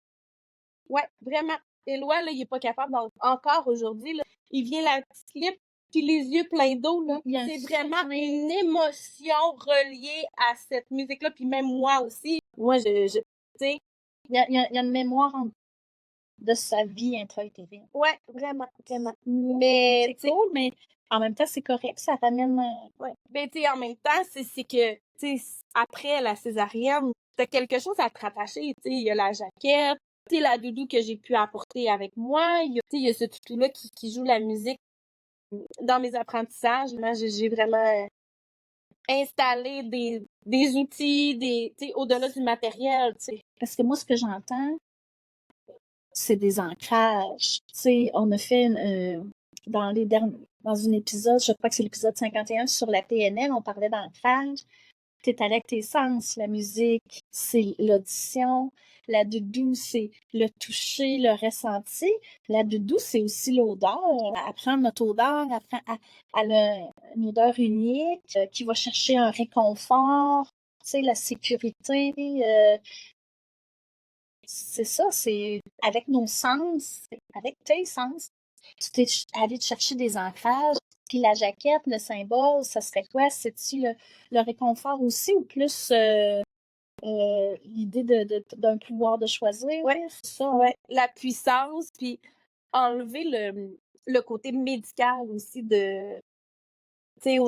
ouais, vraiment. Éloi, là, il est pas capable, encore aujourd'hui, là, il vient la petite lippe, puis les yeux pleins d'eau, là. C'est vraiment une émotion reliée à cette musique-là, puis même moi aussi. Moi, tu sais. Il y a une mémoire de sa vie intra-utérine. Ouais, vraiment, vraiment. Mais, c'est cool, mais en même temps, c'est correct, ça t'amène... Ouais. Ben, tu sais, en même temps, c'est que, tu sais, après la césarienne, t'as quelque chose à te rattacher, tu sais, il y a la jaquette, tu sais, la doudou que j'ai pu apporter avec moi, tu sais, il y a ce toutou-là qui joue la musique. Dans mes apprentissages, moi, j'ai vraiment installé des outils, tu sais, au-delà du matériel, tu sais. Parce que moi, ce que j'entends, c'est des ancrages. Tu sais, on a fait dans un épisode, je crois que c'est l'épisode 51 sur la PNL, on parlait d'ancrage. T'es avec tes sens, la musique, c'est l'audition, la doudou, c'est le toucher, le ressenti. La doudou, c'est aussi l'odeur. Apprendre notre odeur, apprendre à une odeur unique qui va chercher un réconfort, tu sais, la sécurité. C'est ça, c'est avec nos sens, avec tes sens. Tu t'es allé te chercher des ancrages. Puis la jaquette, le symbole, ça serait quoi? C'est-tu le réconfort aussi ou plus l'idée d'un pouvoir de choisir? Ouais, c'est ça, ouais. La puissance, puis enlever le côté médical aussi de, tu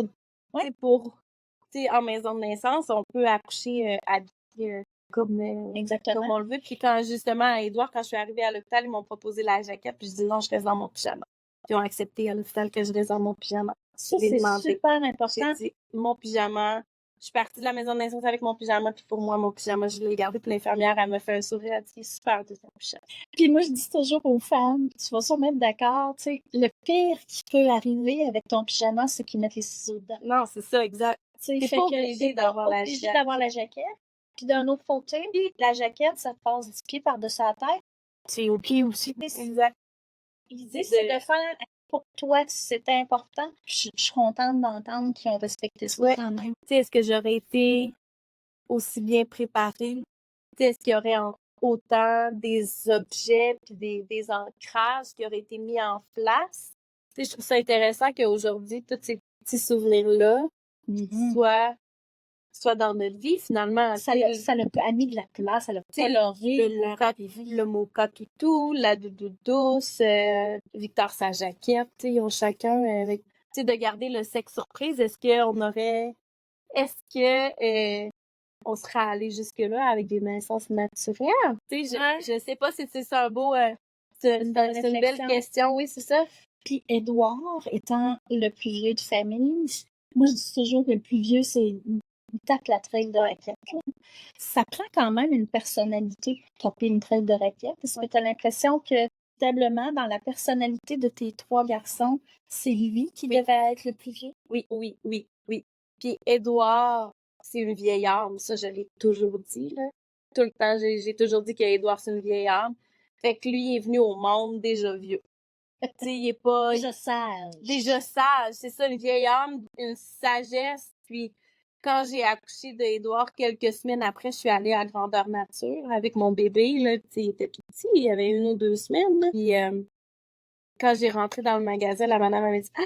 sais, en maison de naissance, on peut accoucher habillé comme on le veut. Puis quand, justement, à Édouard, quand je suis arrivée à l'hôpital, ils m'ont proposé la jaquette, puis je dis non, je reste dans mon pyjama. Puis ils ont accepté à l'hôpital que je reste dans mon pyjama. Ça, c'est super important. J'ai dit, mon pyjama, je suis partie de la maison de naissance avec mon pyjama, puis pour moi, mon pyjama, je l'ai gardé, puis l'infirmière, elle me fait un sourire, elle dit, c'est super de ton pyjama. Puis moi, je dis toujours aux femmes, tu vas sûrement être d'accord, tu sais, le pire qui peut arriver avec ton pyjama, c'est qu'ils mettent les ciseaux dedans. Non, c'est ça, exact. T'es pas obligé d'avoir la jaquette. Puis d'un autre côté, la jaquette, ça te passe du pied par-dessus la tête. C'est au pied aussi. Exact. L'idée, c'est de faire pour toi, c'était important. Je suis contente d'entendre qu'ils ont respecté ça quand même. Tu sais, est-ce que j'aurais été aussi bien préparée? Tu sais, est-ce qu'il y aurait autant des objets puis des ancrages qui auraient été mis en place? Tu sais, je trouve ça intéressant qu'aujourd'hui, tous ces petits souvenirs-là soient dans notre vie, finalement. Ça l'a mis de la place, ça l'a coloré. Le Monka Toutou, la doudou douce, Victor sa jaquette, tu sais, ils ont chacun avec, tu sais, de garder le sexe surprise. Est-ce que on serait allé jusque-là avec des naissances naturelles? Tu sais, je sais pas si c'est ça un beau, c'est une belle question, oui, c'est ça. Puis Édouard, étant le plus vieux de famille, Moi, je dis toujours que le plus vieux, il tape la traîne de raquette. Ça prend quand même une personnalité pour taper une traîne de raquette. Parce que tu as l'impression que, véritablement, dans la personnalité de tes 3 garçons, c'est lui qui devait être le plus vieux. Oui, oui, oui, oui. Puis Édouard, c'est une vieille âme, ça je l'ai toujours dit, là. Tout le temps, j'ai toujours dit qu'Édouard, c'est une vieille âme. Fait que lui, il est venu au monde déjà vieux. Tu sais, il est pas... Déjà sage. Déjà sage, c'est ça, une vieille âme, une sagesse. Puis quand j'ai accouché d'Édouard, quelques semaines après, je suis allée à grandeur nature avec mon bébé, là. Tu sais, il était tout petit, il y avait 1 ou 2 semaines, là. Puis quand j'ai rentré dans le magasin, la madame m'avait dit « Ah,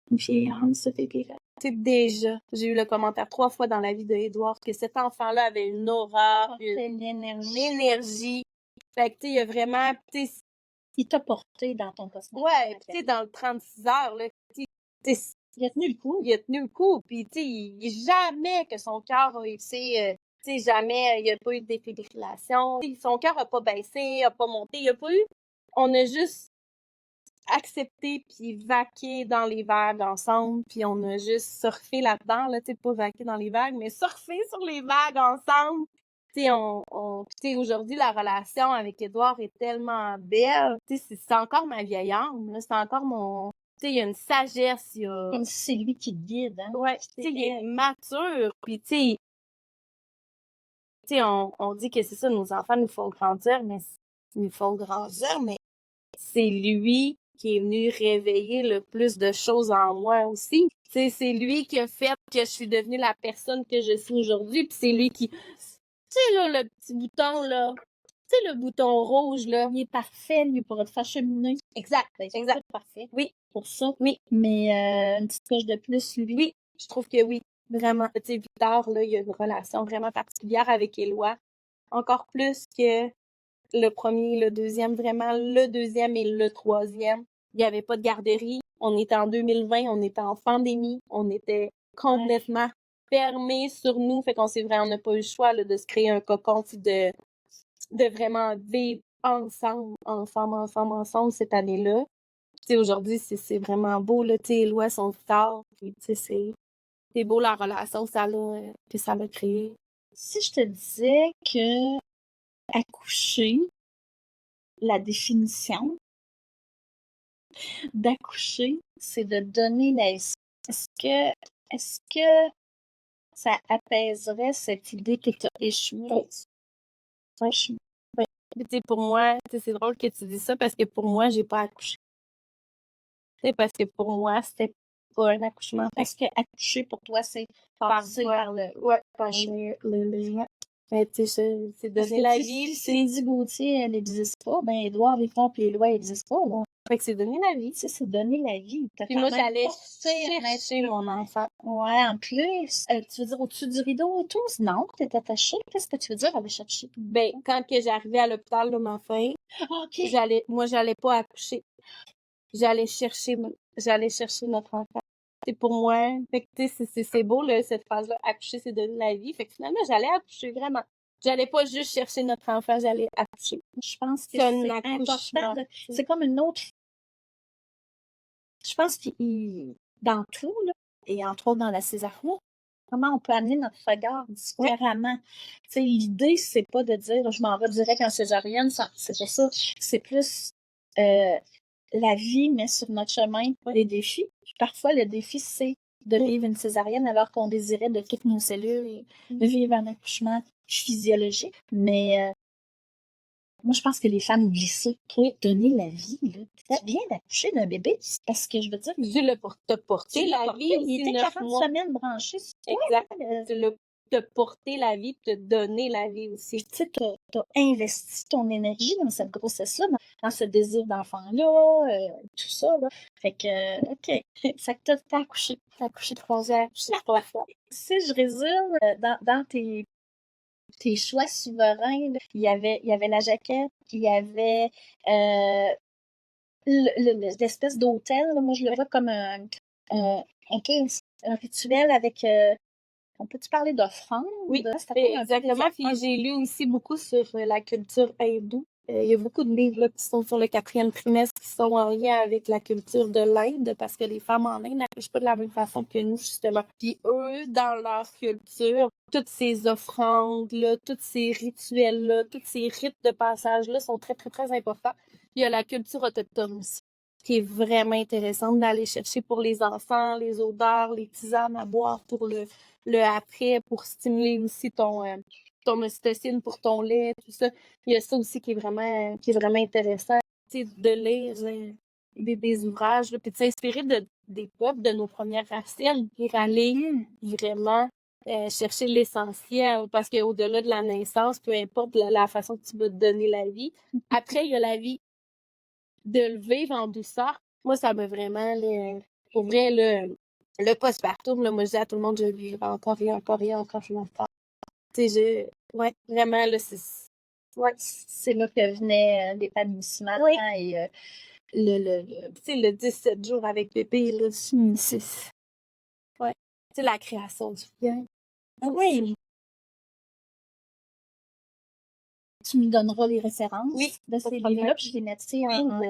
une vieille âme, ce bébé-là. » Tu sais, déjà, j'ai eu le commentaire 3 fois dans la vie d'Édouard que cet enfant-là avait une aura, une énergie. Fait que, tu sais, il y a vraiment, tu sais, Il t'a porté dans ton cosmos. ouais, tu sais, dans le 36 heures, là, tu sais, Il a tenu le coup. il a tenu le coup. Puis, tu sais, jamais que son cœur a été, tu sais, jamais, il n'y a pas eu de défibrillation. Son cœur n'a pas baissé, n'a pas monté. Il n'y a pas eu. On a juste accepté puis vaqué dans les vagues ensemble. Puis, on a juste surfé là-dedans, là, tu sais, pas vaqué dans les vagues, mais surfé sur les vagues ensemble. Tu sais, tu sais, aujourd'hui, la relation avec Édouard est tellement belle. Tu sais, c'est encore ma vieille âme, là. C'est encore mon. Tu sais, il y a une sagesse, il y a. Comme si c'est lui qui te guide, hein? Ouais, tu sais, il est mature. Puis, tu sais, on dit que c'est ça, nos enfants nous font grandir, mais c'est lui qui est venu réveiller le plus de choses en moi aussi. Tu sais, c'est lui qui a fait que je suis devenue la personne que je suis aujourd'hui. Puis c'est lui qui. Tu sais, là, le petit bouton, là. Tu sais, le bouton rouge, là. Il est parfait, lui, pour te faire cheminer. Exact, Ben, c'est exact. parfait Oui, pour ça. oui, Mais une petite coche de plus, lui. oui. Je trouve que oui, vraiment. Tu sais, Victor, là, il y a une relation vraiment particulière avec Éloi. Encore plus que le premier, le deuxième, vraiment le deuxième et le troisième. Il n'y avait pas de garderie. On était en 2020, on était en pandémie, on était complètement fermés sur nous. Fait qu'on on n'a pas eu le choix là, de se créer un cocon, puis de vraiment vivre ensemble cette année-là. Tu sais, aujourd'hui, c'est vraiment beau, là, tu sais, les lois sont tard, puis tu sais, c'est beau la relation que ça l'a créée. Si je te disais que accoucher, la définition d'accoucher, c'est de donner la vie. Est-ce que ça apaiserait cette idée que tu as échoué? Ouais. Ouais. Tu sais, pour moi, tu sais, c'est drôle que tu dis ça parce que pour moi, j'ai pas accouché. Tu sais, parce que pour moi, c'était pas un accouchement. Parce que accoucher pour toi, c'est passer par le. Ouais, passer le. Mais tu sais, c'est donner la vie. Si Lydie Gauthier, elle n'existe pas, ben Édouard Vifon puis Éloi n'existent pas, là. Fait que c'est donner la vie. Tu sais, c'est donner la vie. Puis moi, j'allais chercher mon enfant. Ouais, en plus. Tu veux dire au-dessus du rideau et tout? Non, t'es attachée. Qu'est-ce que tu veux dire aller chercher? Ben, quand que j'arrivais à l'hôpital de ma fille, OK. j'allais pas accoucher. J'allais chercher notre enfant. C'est pour moi. Fait que, tu sais, c'est beau, là, cette phrase-là. Accoucher, c'est donner la vie. Fait que finalement, j'allais accoucher vraiment. J'allais pas juste chercher notre enfant, j'allais accoucher. Je pense que c'est un c'est accouchement. important. C'est comme une autre. Je pense que dans tout, là, et entre autres dans la césarienne, comment on peut amener notre regard différemment. Tu sais, l'idée, c'est pas de dire je m'en vais direct en césarienne, c'est pas ça. C'est plus la vie met sur notre chemin des défis. Puis parfois, le défi, c'est de vivre une césarienne alors qu'on désirait de toutes nos cellules vivre un accouchement physiologique. Mais moi, je pense que les femmes oublient ça. Donner la vie, là. Tu viens d'accoucher d'un bébé, parce que je veux dire... Tu l'as pour te porter la vie. Il était 40 semaines branché. Exact. Tu l'as te porter la vie, te donner la vie aussi. Tu sais, t'as investi ton énergie dans cette grossesse-là, dans ce désir d'enfant-là, tout ça, là. Fait que, OK. Ça que t'as accouché. T'as accouché 3 heures. Si je résume, dans tes choix souverains, là, il y avait la jaquette, il y avait l'espèce d'hôtel. Là, moi, je le vois comme un rituel avec... on peut-tu parler d'offrande? Oui, exactement. Puis j'ai lu aussi beaucoup sur la culture hindoue. Il y a beaucoup de livres là, qui sont sur le 4e trimestre qui sont en lien avec la culture de l'Inde parce que les femmes en Inde n'accouchent pas de la même façon que nous, justement. Puis eux, dans leur culture, toutes ces offrandes-là, tous ces rituels-là, tous ces rites de passage-là sont très, très, très importants. Il y a la culture autochtone aussi, qui est vraiment intéressante d'aller chercher pour les enfants, les odeurs, les tisanes à boire pour le après, pour stimuler aussi ton ocytocine pour ton lait, tout ça. Il y a ça aussi qui est vraiment intéressant, tu sais, de lire des ouvrages, là, puis de s'inspirer des peuples de nos premières racines, puis aller vraiment chercher l'essentiel, parce qu'au-delà de la naissance, peu importe la façon que tu vas te donner la vie, après, il y a la vie de le vivre en douceur. Moi, ça m'a vraiment, pour vrai, le postpartum, là, moi, je dis à tout le monde, je le vivrai encore et encore et encore, je m'en parle. Tu sais, ouais, vraiment, là, Ouais, c'est là que venait l'épanouissement. Oui. Hein, et tu sais, le 17 jours avec bébé, là, ouais, tu sais, la création du lien. oui. Tu nous donneras les références Oui, de pas de ces problème. livres-là, puis je les mettrai dans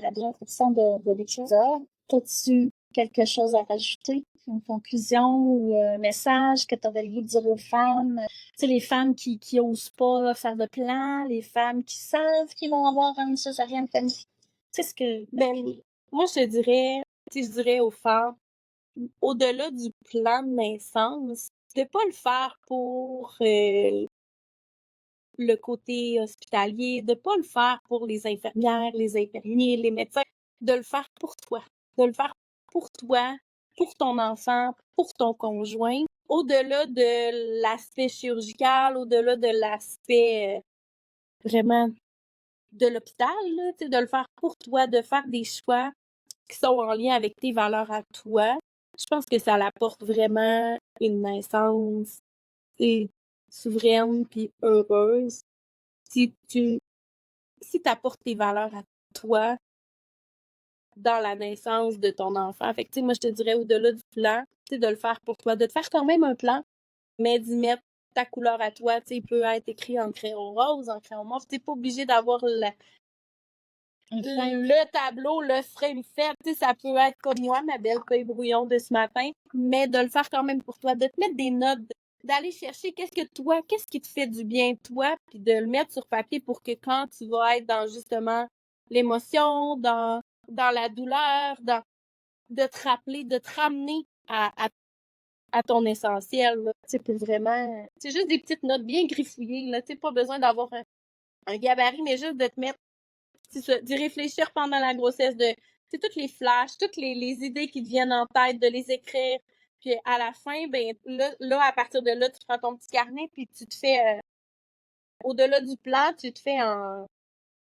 la description de l'épisode. As-tu quelque chose à rajouter? Une conclusion ou un message que tu aurais le goût de dire aux femmes? Tu sais, les femmes qui osent pas faire de plan, les femmes qui savent qu'ils vont avoir une césarienne planifiée. Tu sais ce que... Ben, moi, je dirais aux femmes, au-delà du plan de naissance, de pas le faire pour le côté hospitalier, de pas le faire pour les infirmières, les infirmiers, les médecins, de le faire pour toi. De le faire pour toi, pour ton enfant, pour ton conjoint. Au-delà de l'aspect chirurgical, au-delà de l'aspect vraiment de l'hôpital, là, tu sais, de le faire pour toi, de faire des choix qui sont en lien avec tes valeurs à toi. Je pense que ça apporte vraiment une naissance souveraine puis heureuse. Si tu apportes tes valeurs à toi dans la naissance de ton enfant. Fait que, tu sais, moi, je te dirais au-delà du plan, tu sais, de le faire pour toi, de te faire quand même un plan, mais d'y mettre ta couleur à toi. Tu sais, il peut être écrit en crayon rose, en crayon mauve. Tu n'es pas obligé d'avoir le tableau, le frame fait. Tu sais, ça peut être comme moi, ma belle feuille brouillon de ce matin, mais de le faire quand même pour toi, de te mettre des notes, d'aller chercher qu'est-ce qui te fait du bien, toi, puis de le mettre sur papier pour que quand tu vas être dans justement l'émotion, dans la douleur, de te rappeler, de te ramener à ton essentiel, là. Tu sais, pour vraiment, c'est juste des petites notes bien griffouillées, là. Tu sais, pas besoin d'avoir un gabarit, mais juste de te mettre, c'est ça, d'y réfléchir pendant la grossesse, de, tu sais, toutes les flashs, toutes les idées qui te viennent en tête, de les écrire. Puis à la fin, ben là, à partir de là, tu prends ton petit carnet, puis tu te fais, au-delà du plan, tu te fais un...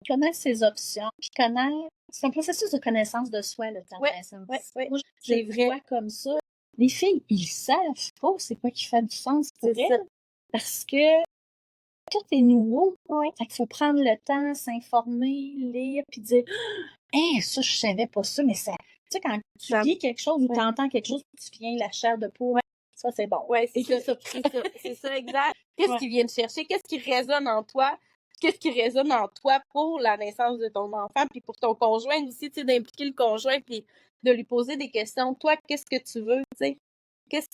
Connaître ses options, puis connaître... C'est un processus de connaissance de soi, le temps de naissance. Moi, je le vois comme ça. Les filles, ils savent pas c'est quoi qui fait du sens pour elles, parce que tout est nouveau. Fait qu'il faut prendre le temps, s'informer, lire, puis dire « Hey, ça, je savais pas ça, mais ça... » Tu sais, quand tu lis quelque chose ou tu entends quelque chose, tu viens la chair de poule. Ça, c'est bon. Oui, c'est ça. C'est ça, exact. Qu'est-ce qui vient de chercher? Qu'est-ce qui résonne en toi? Qu'est-ce qui résonne en toi pour la naissance de ton enfant, puis pour ton conjoint aussi, tu sais, d'impliquer le conjoint, puis de lui poser des questions. Toi, qu'est-ce que tu veux, tu sais? Qu'est-ce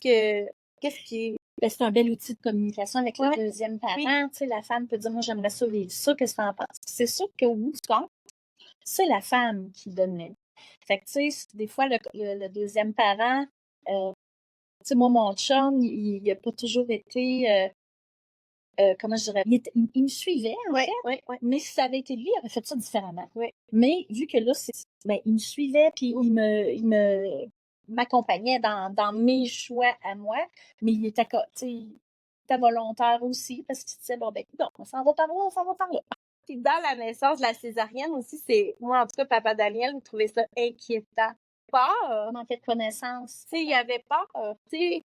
qui... Ben, c'est un bel outil de communication avec le deuxième parent. Tu sais, la femme peut dire « Moi, j'aimerais ça vivre ça, qu'est-ce que tu en penses? » C'est sûr qu'au bout du compte, c'est la femme qui donne l'avis. Fait que, tu sais, des fois, le deuxième parent, tu sais, moi, mon chum, il n'a pas toujours été... comment je dirais, il me suivait, en fait, mais si ça avait été lui, il aurait fait ça différemment. Mais vu que là, il me suivait, puis il m'accompagnait dans mes choix à moi, mais il était volontaire aussi, parce qu'il disait, bon, ben, non, on s'en va par là, on s'en va par là. Puis dans la naissance de la césarienne aussi, moi, en tout cas, papa Daniel, il trouvait ça inquiétant. Peur. Manquait de connaissances. Tu sais, il y avait peur. Tu sais,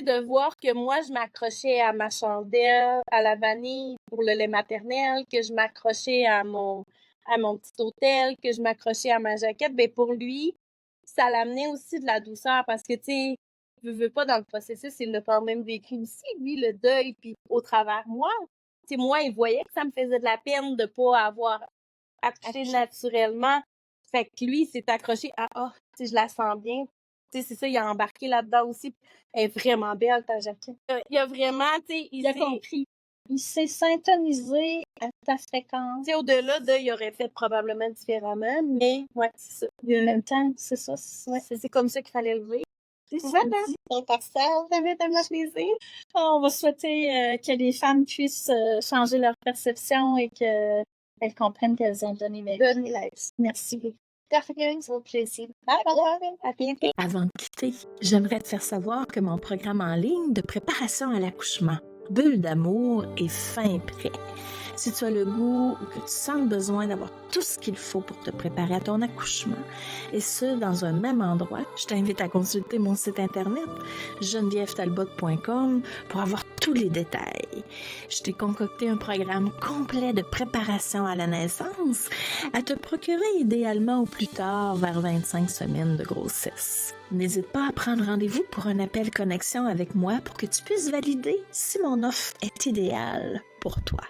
de voir que moi, je m'accrochais à ma chandelle, à la vanille pour le lait maternel, que je m'accrochais à mon petit hôtel, que je m'accrochais à ma jaquette, ben pour lui, ça l'amenait aussi de la douceur parce que, tu sais, veux pas dans le processus, il l'a quand même vécu aussi, lui, le deuil, puis au travers moi. Tu sais, moi, il voyait que ça me faisait de la peine de pas avoir accouché naturellement. Fait que lui, il s'est accroché à, tu sais, je la sens bien. Tu sais, c'est ça, il a embarqué là-dedans aussi. Elle est vraiment belle, ta jaquette. Il a vraiment, tu sais, Il a compris. Il s'est syntonisé à ta fréquence. Tu sais, au-delà il aurait fait probablement différemment, mais ouais, c'est ça. En même temps, c'est ça. C'est comme ça qu'il fallait le vivre. Voilà. Ça fait tellement plaisir. On va souhaiter que les femmes puissent changer leur perception et qu'elles comprennent qu'elles ont donné l'aise. Merci beaucoup. C'est un plaisir. À bientôt. Avant de quitter, j'aimerais te faire savoir que mon programme en ligne de préparation à l'accouchement, Bulle d'amour, est fin prêt. Si tu as le goût ou que tu sens le besoin d'avoir tout ce qu'il faut pour te préparer à ton accouchement, et ce, dans un même endroit, je t'invite à consulter mon site internet genevièvetalbot.com pour avoir tous les détails. Je t'ai concocté un programme complet de préparation à la naissance à te procurer idéalement au plus tard vers 25 semaines de grossesse. N'hésite pas à prendre rendez-vous pour un appel connexion avec moi pour que tu puisses valider si mon offre est idéale pour toi.